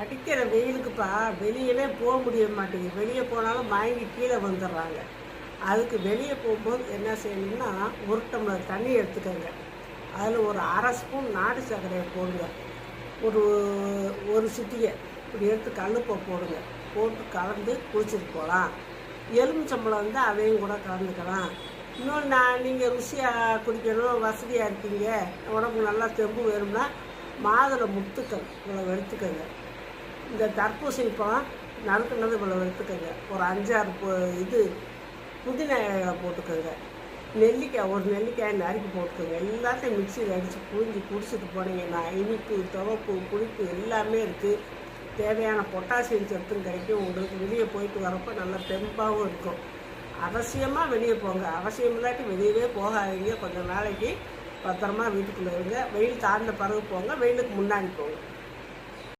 அடிக்கிற வெயிலுக்குப்பா வெளியவே போக முடிய மாட்டேங்குது. வெளியே போனாலும் மயங்கி கீழே வந்துடுறாங்க. அதுக்கு வெளியே போகும்போது என்ன செய்யணும்னா, 1 டம்ளர் தண்ணி எடுத்துக்கோங்க. அதில் ஒரு 1/2 ஸ்பூன் நாட்டு சர்க்கரையை போடுங்க. ஒரு ஒரு சிட்டிகை இப்படி எடுத்து கல்லுப்பை போடுங்க. போட்டு கலந்து குடிச்சிட்டு போகலாம். எலுமிச்சம்பழம் வந்து அதையும் கூட கலந்துக்கலாம். இன்னொன்று, நீங்கள் ருசியாக குடிக்கணும், வசதியாக இருக்கீங்க, உடம்புக்கு நல்லா தெம்பு வேணும்னா மாதுளை முத்துக்கள் இவ்வளோ எடுத்துக்கோங்க. இந்த தர்பூசணி பழம் நறுக்குனது இவ்வளோ எடுத்துக்கோங்க. ஒரு 5-6 இது புதினா இலை போட்டுக்கோங்க. நெல்லிக்காய், ஒரு நெல்லிக்காயை நறுக்கி போட்டுக்கோங்க. எல்லாத்தையும் மிக்சியில் அடித்து புழிஞ்சி குடிச்சிட்டு போனீங்கன்னா இனிப்பு, துவப்பு, புளிப்பு எல்லாமே இருக்குது. தேவையான பொட்டாசியம் சத்தும் கிடைக்கும். உங்களுக்கு வெளியே போயிட்டு வரப்போ நல்லா தெம்பாகவும் இருக்கும். அவசியமாக வெளியே போங்க. அவசியம் இல்லாட்டி வெளியவே போகாதீங்க. கொஞ்சம் நாளைக்கு பத்திரமா வீட்டுக்குள்ளே இருங்க. வெயில் தாழ்ந்த பிறகு போங்க, வெயிலுக்கு முன்னாடி போங்க.